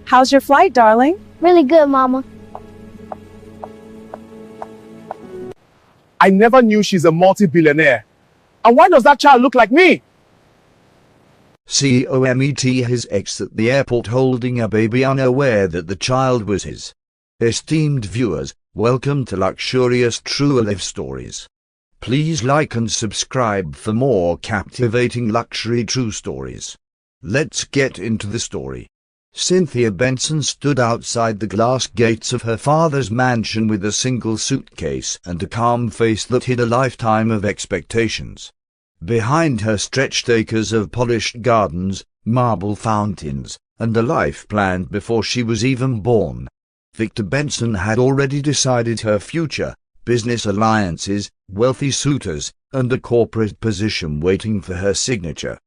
How's your flight, darling? Really good, Mama. I never knew she's a multi-billionaire. And why does that child look like me? CEO met his ex at the airport holding a baby, unaware that the child was his. Esteemed viewers, welcome to Luxurious True Life Stories. Please like and subscribe for more captivating luxury true stories. Let's get into the story. Cynthia Benson stood outside the glass gates of her father's mansion with a single suitcase and a calm face that hid a lifetime of expectations. Behind her stretched acres of polished gardens, marble fountains, and a life planned before she was even born. Victor Benson had already decided her future, business alliances, wealthy suitors, and a corporate position waiting for her signature.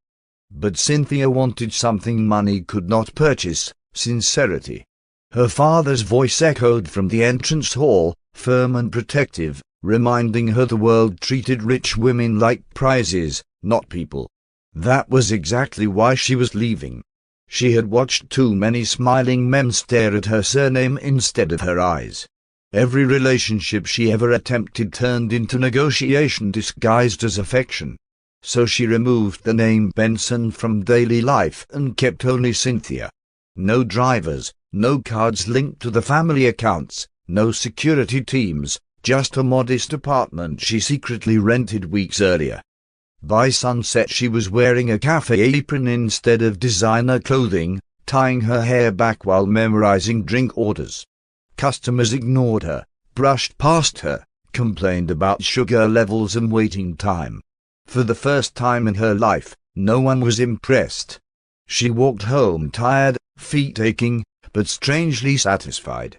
But Cynthia wanted something money could not purchase: sincerity. Her father's voice echoed from the entrance hall, firm and protective, reminding her the world treated rich women like prizes, not people. That was exactly why she was leaving. She had watched too many smiling men stare at her surname instead of her eyes. Every relationship she ever attempted turned into negotiation disguised as affection. So she removed the name Benson from daily life and kept only Cynthia. No drivers, no cards linked to the family accounts, no security teams, just a modest apartment she secretly rented weeks earlier. By sunset she was wearing a cafe apron instead of designer clothing, tying her hair back while memorizing drink orders. Customers ignored her, brushed past her, complained about sugar levels and waiting time. For the first time in her life, no one was impressed. She walked home tired, feet aching, but strangely satisfied.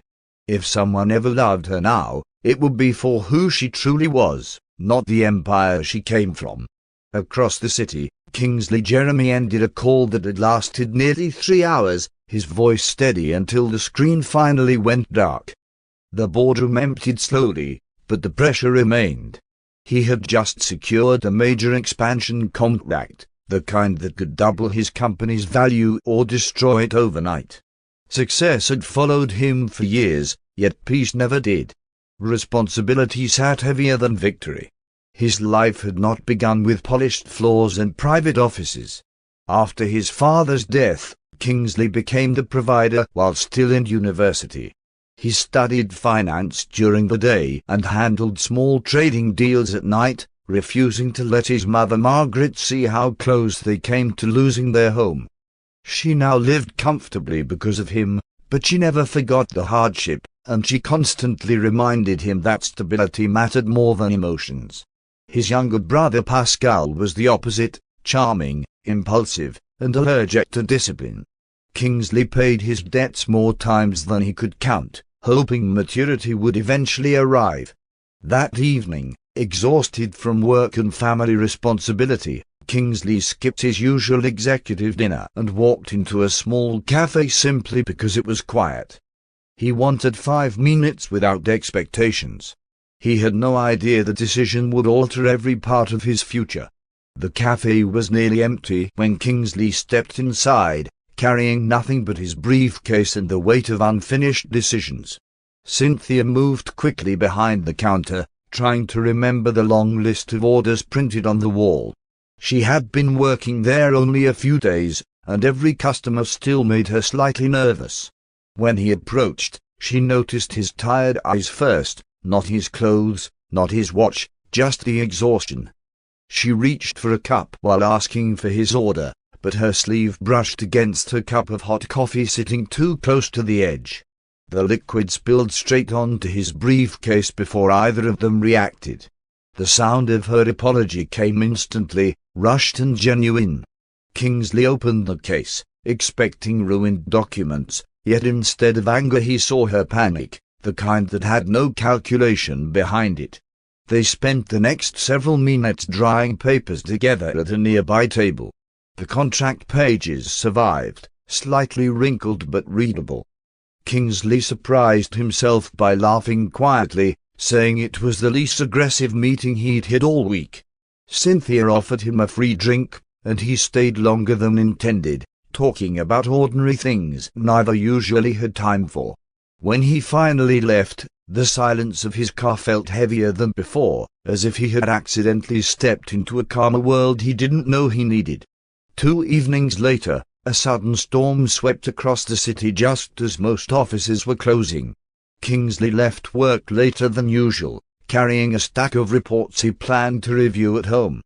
If someone ever loved her now, it would be for who she truly was, not the empire she came from. Across the city, Kingsley Jeremy ended a call that had lasted nearly 3 hours, his voice steady until the screen finally went dark. The boardroom emptied slowly, but the pressure remained. He had just secured a major expansion contract, the kind that could double his company's value or destroy it overnight. Success had followed him for years, yet peace never did. Responsibility sat heavier than victory. His life had not begun with polished floors and private offices. After his father's death, Kingsley became the provider while still in university. He studied finance during the day and handled small trading deals at night, refusing to let his mother Margaret see how close they came to losing their home. She now lived comfortably because of him, but she never forgot the hardship, and she constantly reminded him that stability mattered more than emotions. His younger brother Pascal was the opposite, charming, impulsive, and allergic to discipline. Kingsley paid his debts more times than he could count, hoping maturity would eventually arrive. That evening, exhausted from work and family responsibility, Kingsley skipped his usual executive dinner and walked into a small cafe simply because it was quiet. He wanted 5 minutes without expectations. He had no idea the decision would alter every part of his future. The cafe was nearly empty when Kingsley stepped inside, carrying nothing but his briefcase and the weight of unfinished decisions. Cynthia moved quickly behind the counter, trying to remember the long list of orders printed on the wall. She had been working there only a few days, and every customer still made her slightly nervous. When he approached, she noticed his tired eyes first, not his clothes, not his watch, just the exhaustion. She reached for a cup while asking for his order, but her sleeve brushed against her cup of hot coffee sitting too close to the edge. The liquid spilled straight onto his briefcase before either of them reacted. The sound of her apology came instantly, rushed and genuine. Kingsley opened the case, expecting ruined documents, yet instead of anger he saw her panic, the kind that had no calculation behind it. They spent the next several minutes drying papers together at a nearby table. The contract pages survived, slightly wrinkled but readable. Kingsley surprised himself by laughing quietly, saying it was the least aggressive meeting he'd had all week. Cynthia offered him a free drink, and he stayed longer than intended, talking about ordinary things neither usually had time for. When he finally left, the silence of his car felt heavier than before, as if he had accidentally stepped into a calmer world he didn't know he needed. 2 evenings later, a sudden storm swept across the city just as most offices were closing. Kingsley left work later than usual, carrying a stack of reports he planned to review at home.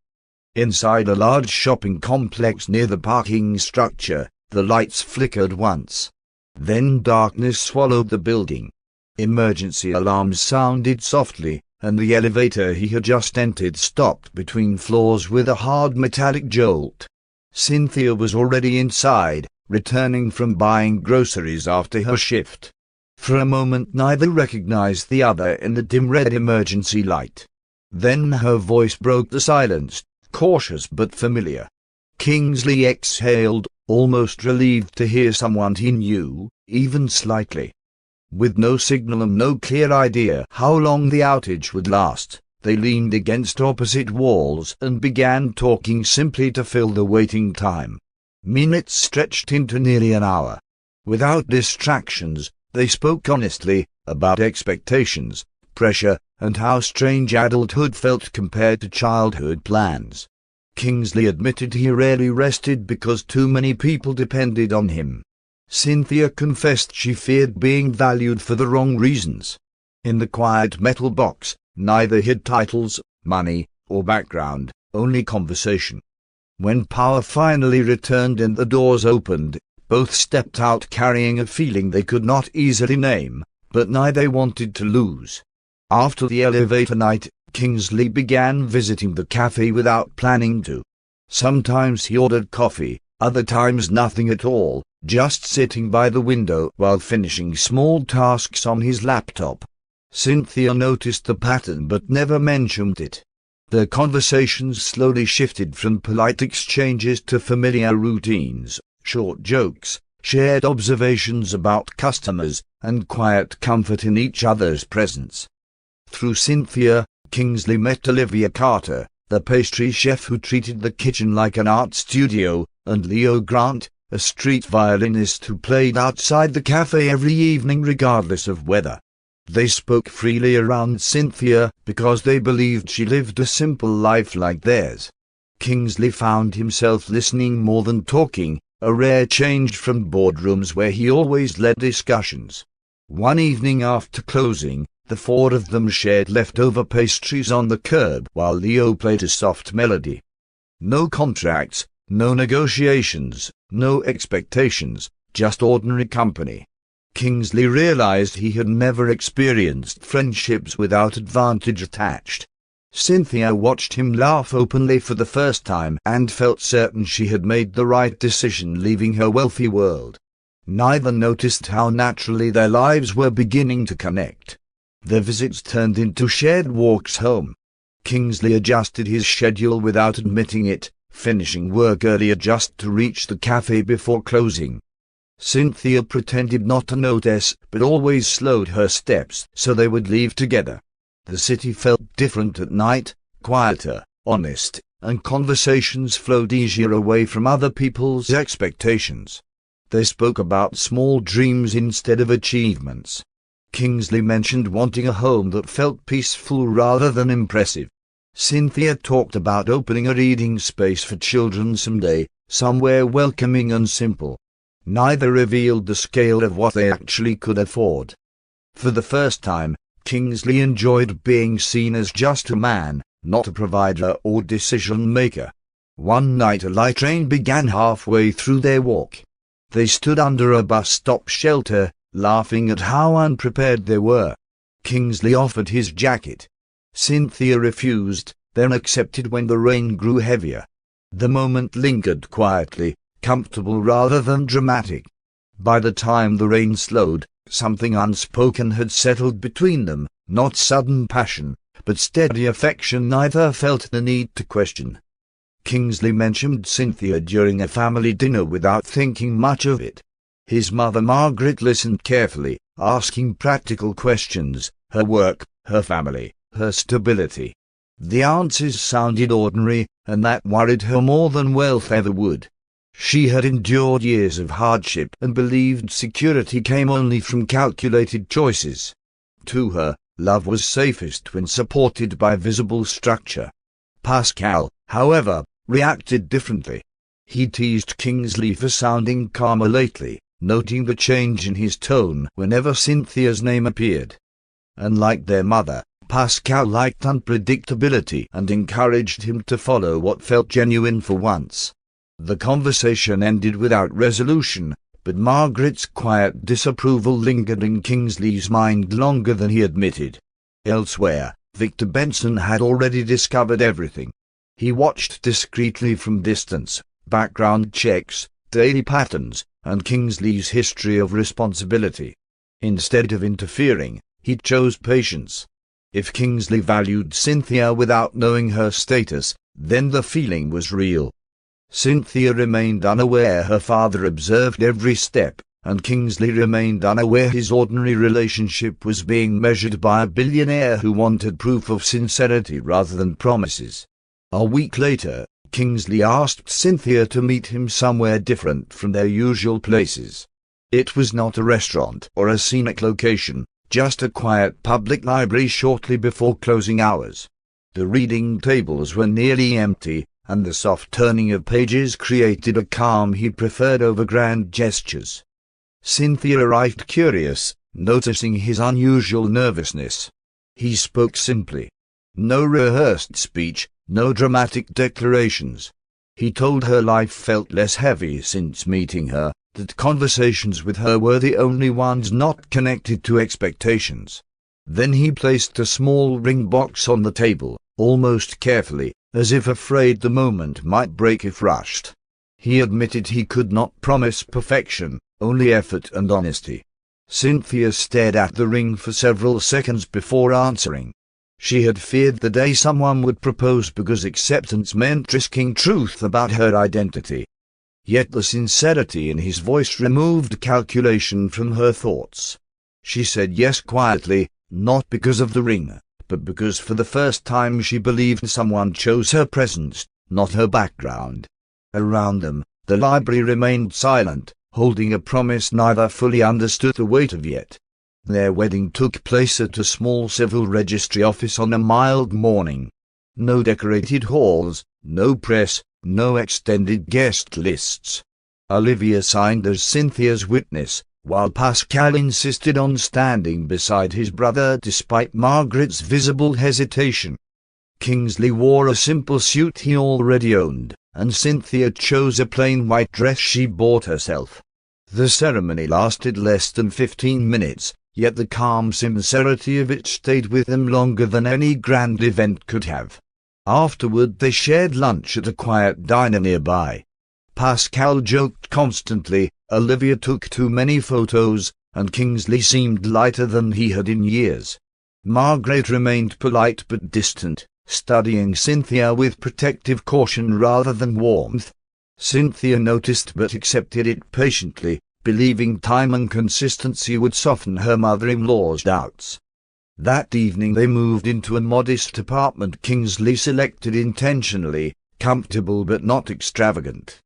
Inside a large shopping complex near the parking structure, the lights flickered once. Then darkness swallowed the building. Emergency alarms sounded softly, and the elevator he had just entered stopped between floors with a hard metallic jolt. Cynthia was already inside, returning from buying groceries after her shift. For a moment neither recognized the other in the dim red emergency light. Then her voice broke the silence, cautious but familiar. Kingsley exhaled, almost relieved to hear someone he knew, even slightly. With no signal and no clear idea how long the outage would last, they leaned against opposite walls and began talking simply to fill the waiting time. Minutes stretched into nearly an hour. Without distractions, they spoke honestly about expectations, pressure, and how strange adulthood felt compared to childhood plans. Kingsley admitted he rarely rested because too many people depended on him. Cynthia confessed she feared being valued for the wrong reasons. In the quiet metal box, neither hid titles, money, or background, only conversation. When power finally returned and the doors opened, both stepped out carrying a feeling they could not easily name, but neither wanted to lose. After the elevator night, Kingsley began visiting the cafe without planning to. Sometimes he ordered coffee, other times nothing at all, just sitting by the window while finishing small tasks on his laptop. Cynthia noticed the pattern but never mentioned it. Their conversations slowly shifted from polite exchanges to familiar routines, short jokes, shared observations about customers, and quiet comfort in each other's presence. Through Cynthia, Kingsley met Olivia Carter, the pastry chef who treated the kitchen like an art studio, and Leo Grant, a street violinist who played outside the cafe every evening regardless of weather. They spoke freely around Cynthia because they believed she lived a simple life like theirs. Kingsley found himself listening more than talking, a rare change from boardrooms where he always led discussions. One evening after closing, the four of them shared leftover pastries on the curb while Leo played a soft melody. No contracts, no negotiations, no expectations, just ordinary company. Kingsley realized he had never experienced friendships without advantage attached. Cynthia watched him laugh openly for the first time and felt certain she had made the right decision leaving her wealthy world. Neither noticed how naturally their lives were beginning to connect. Their visits turned into shared walks home. Kingsley adjusted his schedule without admitting it, finishing work earlier just to reach the cafe before closing. Cynthia pretended not to notice, but always slowed her steps so they would leave together. The city felt different at night, quieter, honest, and conversations flowed easier away from other people's expectations. They spoke about small dreams instead of achievements. Kingsley mentioned wanting a home that felt peaceful rather than impressive. Cynthia talked about opening a reading space for children someday, somewhere welcoming and simple. Neither revealed the scale of what they actually could afford. For the first time, Kingsley enjoyed being seen as just a man, not a provider or decision-maker. One night a light rain began halfway through their walk. They stood under a bus stop shelter, laughing at how unprepared they were. Kingsley offered his jacket. Cynthia refused, then accepted when the rain grew heavier. The moment lingered quietly, comfortable rather than dramatic. By the time the rain slowed, something unspoken had settled between them, not sudden passion, but steady affection neither felt the need to question. Kingsley mentioned Cynthia during a family dinner without thinking much of it. His mother Margaret listened carefully, asking practical questions, her work, her family, her stability. The answers sounded ordinary, and that worried her more than wealth ever would. She had endured years of hardship and believed security came only from calculated choices. To her, love was safest when supported by visible structure. Pascal, however, reacted differently. He teased Kingsley for sounding calmer lately, noting the change in his tone whenever Cynthia's name appeared. Unlike their mother, Pascal liked unpredictability and encouraged him to follow what felt genuine for once. The conversation ended without resolution, but Margaret's quiet disapproval lingered in Kingsley's mind longer than he admitted. Elsewhere, Victor Benson had already discovered everything. He watched discreetly from distance, background checks, daily patterns, and Kingsley's history of responsibility. Instead of interfering, he chose patience. If Kingsley valued Cynthia without knowing her status, then the feeling was real. Cynthia remained unaware her father observed every step, and Kingsley remained unaware his ordinary relationship was being measured by a billionaire who wanted proof of sincerity rather than promises. A week later, Kingsley asked Cynthia to meet him somewhere different from their usual places. It was not a restaurant or a scenic location, just a quiet public library shortly before closing hours. The reading tables were nearly empty, and the soft turning of pages created a calm he preferred over grand gestures. Cynthia arrived curious, noticing his unusual nervousness. He spoke simply. No rehearsed speech, no dramatic declarations. He told her life felt less heavy since meeting her, that conversations with her were the only ones not connected to expectations. Then he placed a small ring box on the table, almost carefully, as if afraid the moment might break if rushed. He admitted he could not promise perfection, only effort and honesty. Cynthia stared at the ring for several seconds before answering. She had feared the day someone would propose because acceptance meant risking truth about her identity. Yet the sincerity in his voice removed calculation from her thoughts. She said yes quietly, not because of the ring, but because for the first time she believed someone chose her presence, not her background. Around them, the library remained silent, holding a promise neither fully understood the weight of yet. Their wedding took place at a small civil registry office on a mild morning. No decorated halls, no press, no extended guest lists. Olivia signed as Cynthia's witness, while Pascal insisted on standing beside his brother despite Margaret's visible hesitation. Kingsley wore a simple suit he already owned, and Cynthia chose a plain white dress she bought herself. The ceremony lasted less than 15 minutes, yet the calm sincerity of it stayed with them longer than any grand event could have. Afterward they shared lunch at a quiet diner nearby. Pascal joked constantly, Olivia took too many photos, and Kingsley seemed lighter than he had in years. Margaret remained polite but distant, studying Cynthia with protective caution rather than warmth. Cynthia noticed but accepted it patiently, believing time and consistency would soften her mother-in-law's doubts. That evening they moved into a modest apartment Kingsley selected intentionally, comfortable but not extravagant.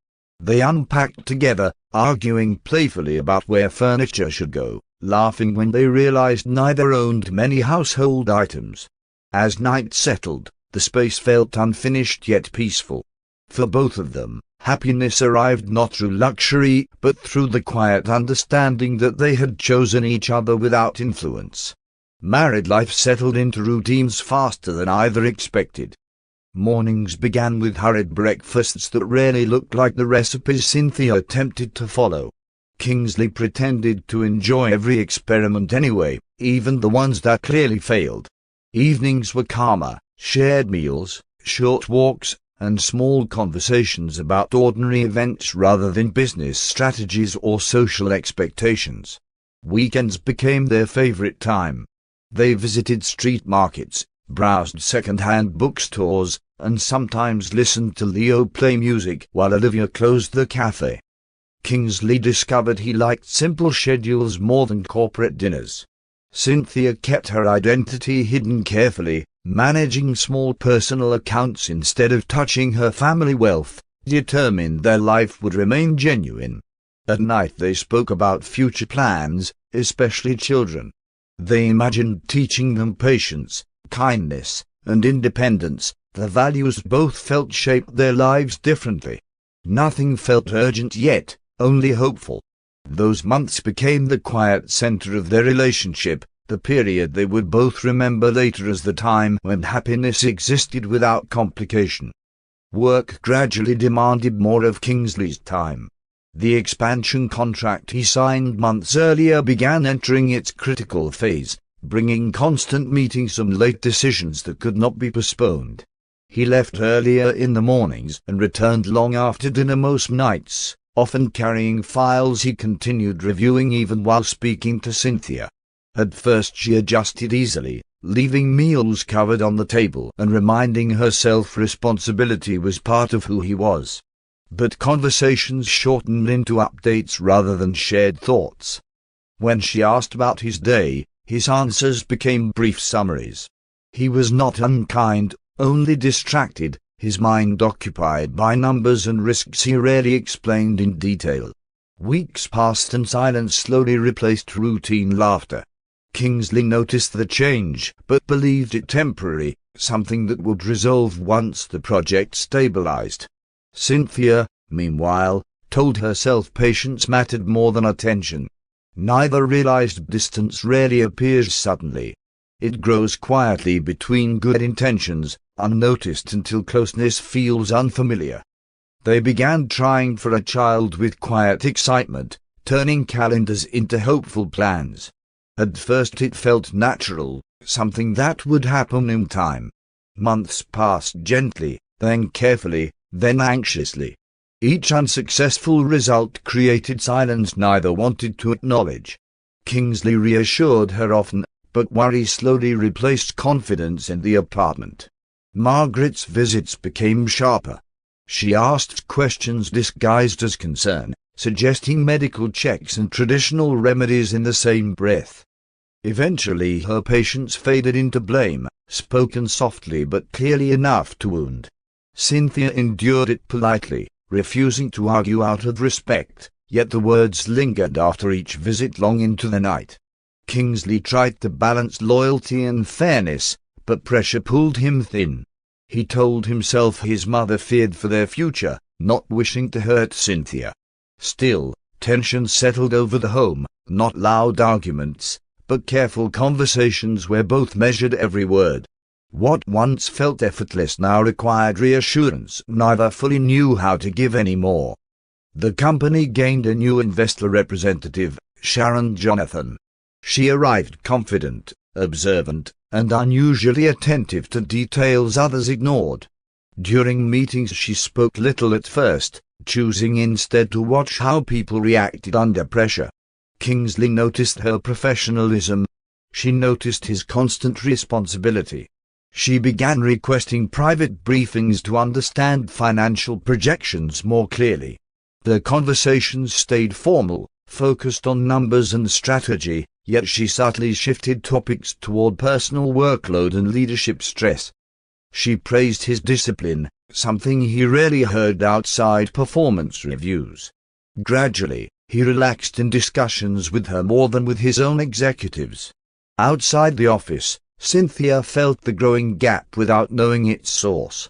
They unpacked together, arguing playfully about where furniture should go, laughing when they realized neither owned many household items. As night settled, the space felt unfinished yet peaceful. For both of them, happiness arrived not through luxury, but through the quiet understanding that they had chosen each other without influence. Married life settled into routines faster than either expected. Mornings began with hurried breakfasts that rarely looked like the recipes Cynthia attempted to follow. Kingsley pretended to enjoy every experiment anyway, even the ones that clearly failed. Evenings were calmer, shared meals, short walks, and small conversations about ordinary events rather than business strategies or social expectations. Weekends became their favorite time. They visited street markets, browsed second-hand bookstores, and sometimes listened to Leo play music while Olivia closed the cafe. Kingsley discovered he liked simple schedules more than corporate dinners. Cynthia kept her identity hidden carefully, managing small personal accounts instead of touching her family wealth, determined their life would remain genuine. At night they spoke about future plans, especially children. They imagined teaching them patience, kindness, and independence, the values both felt shaped their lives differently. Nothing felt urgent yet, only hopeful. Those months became the quiet center of their relationship, the period they would both remember later as the time when happiness existed without complication. Work gradually demanded more of Kingsley's time. The expansion contract he signed months earlier began entering its critical phase, bringing constant meetings and late decisions that could not be postponed. He left earlier in the mornings and returned long after dinner most nights, often carrying files he continued reviewing even while speaking to Cynthia. At first she adjusted easily, leaving meals covered on the table and reminding herself responsibility was part of who he was. But conversations shortened into updates rather than shared thoughts. When she asked about his day, his answers became brief summaries. He was not unkind, only distracted, his mind occupied by numbers and risks he rarely explained in detail. Weeks passed and silence slowly replaced routine laughter. Kingsley noticed the change, but believed it temporary, something that would resolve once the project stabilized. Cynthia, meanwhile, told herself patience mattered more than attention. Neither realized distance rarely appears suddenly. It grows quietly between good intentions, unnoticed until closeness feels unfamiliar. They began trying for a child with quiet excitement, turning calendars into hopeful plans. At first it felt natural, something that would happen in time. Months passed gently, then carefully, then anxiously. Each unsuccessful result created silence neither wanted to acknowledge. Kingsley reassured her often, but worry slowly replaced confidence in the apartment. Margaret's visits became sharper. She asked questions disguised as concern, suggesting medical checks and traditional remedies in the same breath. Eventually her patience faded into blame, spoken softly but clearly enough to wound. Cynthia endured it politely, refusing to argue out of respect, yet the words lingered after each visit long into the night. Kingsley tried to balance loyalty and fairness, but pressure pulled him thin. He told himself his mother feared for their future, not wishing to hurt Cynthia. Still, tension settled over the home, not loud arguments, but careful conversations where both measured every word. What once felt effortless now required reassurance neither fully knew how to give any more. The company gained a new investor representative, Sharon Jonathan. She arrived confident, observant, and unusually attentive to details others ignored. During meetings she spoke little at first, choosing instead to watch how people reacted under pressure. Kingsley noticed her professionalism. She noticed his constant responsibility. She began requesting private briefings to understand financial projections more clearly. Their conversations stayed formal, focused on numbers and strategy, yet she subtly shifted topics toward personal workload and leadership stress. She praised his discipline, something he rarely heard outside performance reviews. Gradually, he relaxed in discussions with her more than with his own executives. Outside the office, Cynthia felt the growing gap without knowing its source.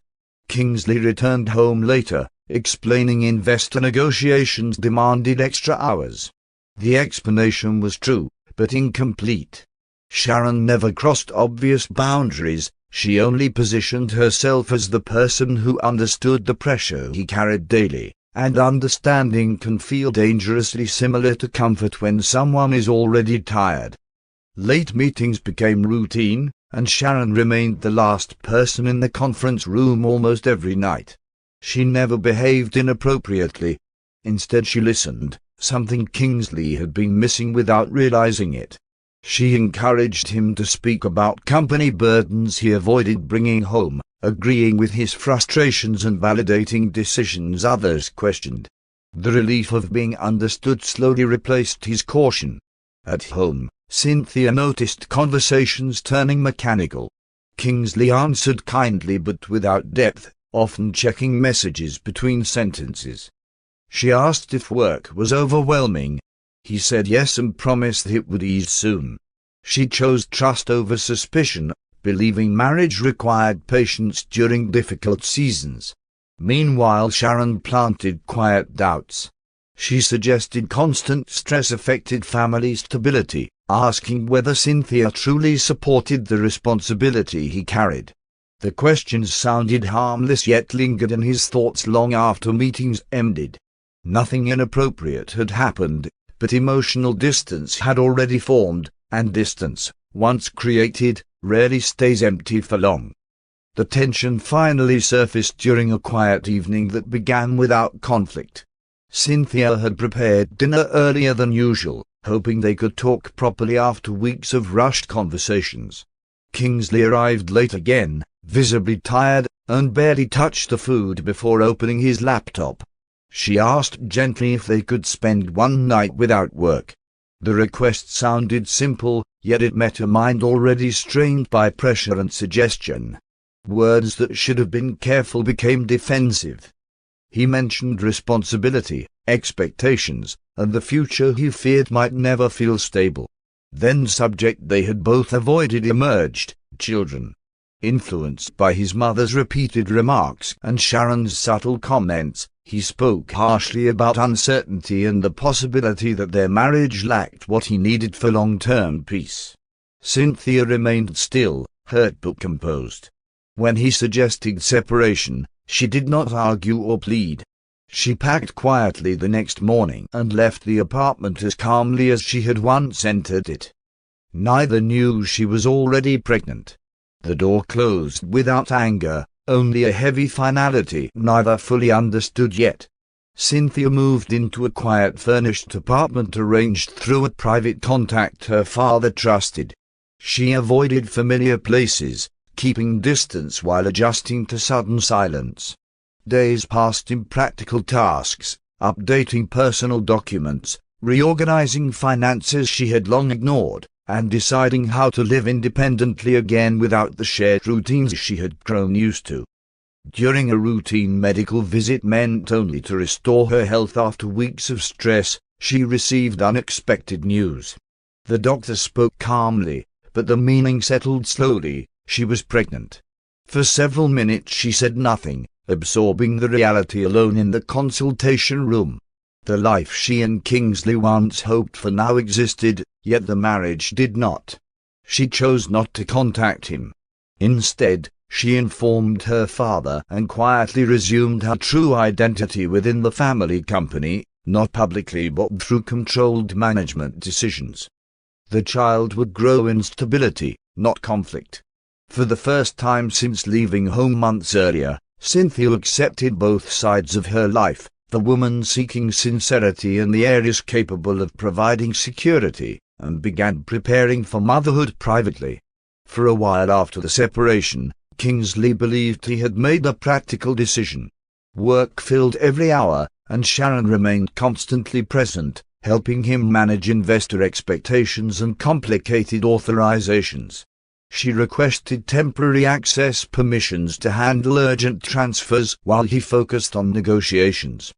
Kingsley returned home later, explaining investor negotiations demanded extra hours. The explanation was true, but incomplete. Sharon never crossed obvious boundaries, she only positioned herself as the person who understood the pressure he carried daily, and understanding can feel dangerously similar to comfort when someone is already tired. Late meetings became routine, and Sharon remained the last person in the conference room almost every night. She never behaved inappropriately. Instead she listened, something Kingsley had been missing without realizing it. She encouraged him to speak about company burdens he avoided bringing home, agreeing with his frustrations and validating decisions others questioned. The relief of being understood slowly replaced his caution. At home, Cynthia noticed conversations turning mechanical. Kingsley answered kindly but without depth, often checking messages between sentences. She asked if work was overwhelming. He said yes and promised that it would ease soon. She chose trust over suspicion, believing marriage required patience during difficult seasons. Meanwhile, Sharon planted quiet doubts. She suggested constant stress affected family stability, asking whether Cynthia truly supported the responsibility he carried. The questions sounded harmless yet lingered in his thoughts long after meetings ended. Nothing inappropriate had happened, but emotional distance had already formed, and distance, once created, rarely stays empty for long. The tension finally surfaced during a quiet evening that began without conflict. Cynthia had prepared dinner earlier than usual, hoping they could talk properly after weeks of rushed conversations. Kingsley arrived late again, visibly tired, and barely touched the food before opening his laptop. She asked gently if they could spend one night without work. The request sounded simple, yet it met a mind already strained by pressure and suggestion. Words that should have been careful became defensive. He mentioned responsibility, expectations, and the future he feared might never feel stable. Then subject they had both avoided emerged: children. Influenced by his mother's repeated remarks and Sharon's subtle comments, he spoke harshly about uncertainty and the possibility that their marriage lacked what he needed for long-term peace. Cynthia remained still, hurt but composed. When he suggested separation, she did not argue or plead. She packed quietly the next morning and left the apartment as calmly as she had once entered it. Neither knew she was already pregnant. The door closed without anger, only a heavy finality neither fully understood yet. Cynthia moved into a quiet furnished apartment arranged through a private contact her father trusted. She avoided familiar places, keeping distance while adjusting to sudden silence. Days passed in practical tasks, updating personal documents, reorganizing finances she had long ignored, and deciding how to live independently again without the shared routines she had grown used to. During a routine medical visit meant only to restore her health after weeks of stress, she received unexpected news. The doctor spoke calmly, but the meaning settled slowly: she was pregnant. For several minutes she said nothing, absorbing the reality alone in the consultation room. The life she and Kingsley once hoped for now existed, yet the marriage did not. She chose not to contact him. Instead, she informed her father and quietly resumed her true identity within the family company, not publicly but through controlled management decisions. The child would grow in stability, not conflict. For the first time since leaving home months earlier, Cynthia accepted both sides of her life, the woman seeking sincerity and the heiress capable of providing security, and began preparing for motherhood privately. For a while after the separation, Kingsley believed he had made a practical decision. Work filled every hour, and Sharon remained constantly present, helping him manage investor expectations and complicated authorizations. She requested temporary access permissions to handle urgent transfers while he focused on negotiations.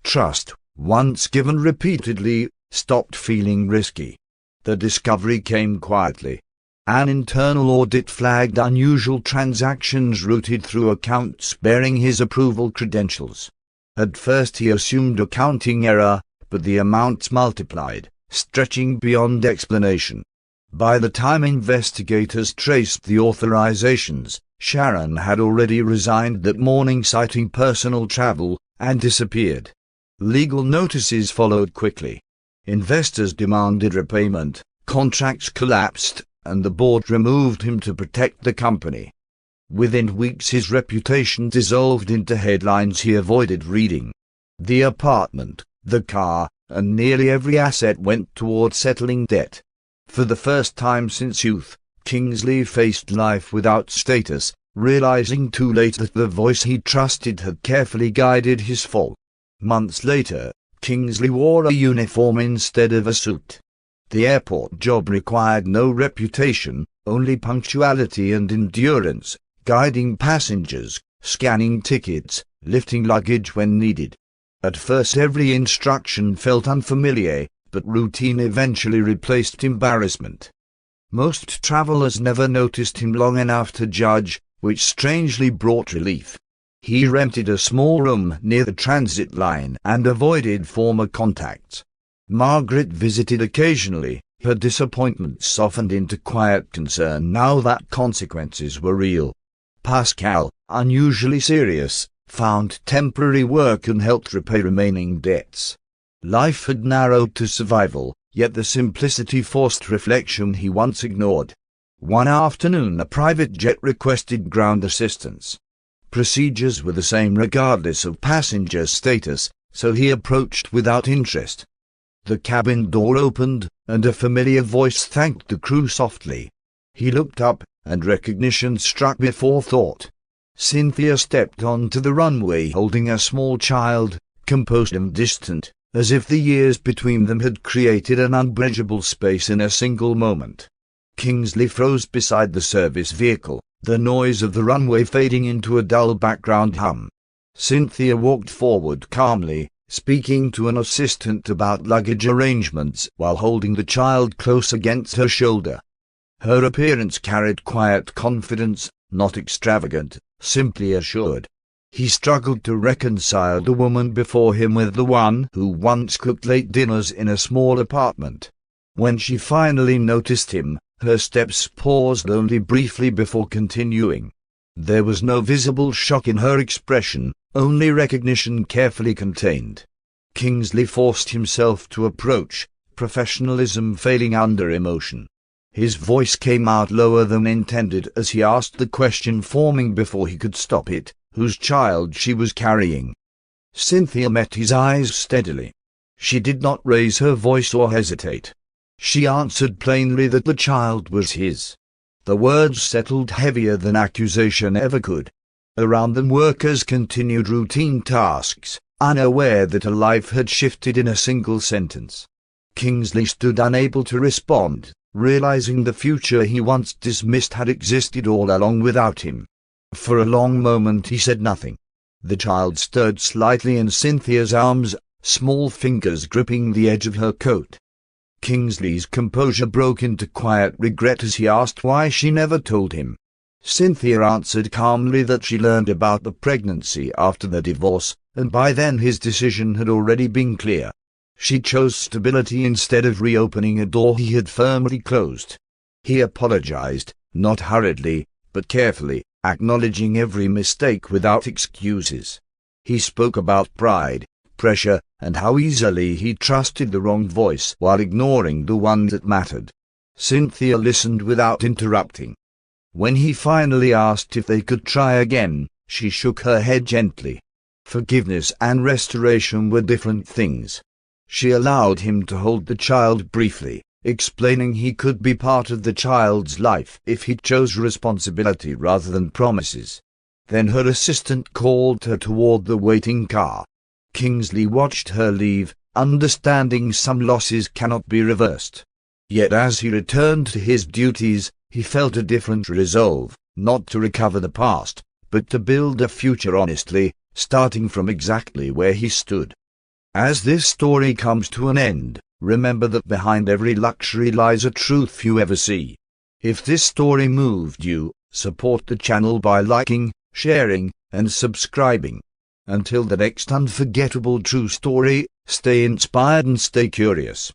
Trust, once given repeatedly, stopped feeling risky. The discovery came quietly. An internal audit flagged unusual transactions routed through accounts bearing his approval credentials. At first he assumed accounting error, but the amounts multiplied, stretching beyond explanation. By the time investigators traced the authorizations, Sharon had already resigned that morning citing personal travel, and disappeared. Legal notices followed quickly. Investors demanded repayment, contracts collapsed, and the board removed him to protect the company. Within weeks his reputation dissolved into headlines he avoided reading. The apartment, the car, and nearly every asset went toward settling debt. For the first time since youth, Kingsley faced life without status, realizing too late that the voice he trusted had carefully guided his fall. Months later, Kingsley wore a uniform instead of a suit. The airport job required no reputation, only punctuality and endurance, guiding passengers, scanning tickets, lifting luggage when needed. At first every instruction felt unfamiliar, but routine eventually replaced embarrassment. Most travelers never noticed him long enough to judge, which strangely brought relief. He rented a small room near the transit line and avoided former contacts. Margaret visited occasionally, her disappointment softened into quiet concern now that consequences were real. Pascal, unusually serious, found temporary work and helped repay remaining debts. Life had narrowed to survival, yet the simplicity forced reflection he once ignored. One afternoon a private jet requested ground assistance. Procedures were the same regardless of passenger status, so he approached without interest. The cabin door opened, and a familiar voice thanked the crew softly. He looked up, and recognition struck before thought. Cynthia stepped onto the runway holding a small child, composed and distant, as if the years between them had created an unbridgeable space in a single moment. Kingsley froze beside the service vehicle, the noise of the runway fading into a dull background hum. Cynthia walked forward calmly, speaking to an assistant about luggage arrangements while holding the child close against her shoulder. Her appearance carried quiet confidence, not extravagant, simply assured. He struggled to reconcile the woman before him with the one who once cooked late dinners in a small apartment. When she finally noticed him, her steps paused only briefly before continuing. There was no visible shock in her expression, only recognition carefully contained. Kingsley forced himself to approach, professionalism failing under emotion. His voice came out lower than intended as he asked the question forming before he could stop it, whose child she was carrying. Cynthia met his eyes steadily. She did not raise her voice or hesitate. She answered plainly that the child was his. The words settled heavier than accusation ever could. Around them workers continued routine tasks, unaware that a life had shifted in a single sentence. Kingsley stood unable to respond, realizing the future he once dismissed had existed all along without him. For a long moment he said nothing. The child stirred slightly in Cynthia's arms, small fingers gripping the edge of her coat. Kingsley's composure broke into quiet regret as he asked why she never told him. Cynthia answered calmly that she learned about the pregnancy after the divorce, and by then his decision had already been clear. She chose stability instead of reopening a door he had firmly closed. He apologized, not hurriedly, but carefully, acknowledging every mistake without excuses. He spoke about pride, pressure, and how easily he trusted the wrong voice while ignoring the one that mattered. Cynthia listened without interrupting. When he finally asked if they could try again, she shook her head gently. Forgiveness and restoration were different things. She allowed him to hold the child briefly, explaining he could be part of the child's life if he chose responsibility rather than promises. Then her assistant called her toward the waiting car. Kingsley watched her leave, understanding some losses cannot be reversed. Yet as he returned to his duties, he felt a different resolve, not to recover the past, but to build a future honestly, starting from exactly where he stood. As this story comes to an end, remember that behind every luxury lies a truth few ever see. If this story moved you, support the channel by liking, sharing, and subscribing. Until the next unforgettable true story, stay inspired and stay curious.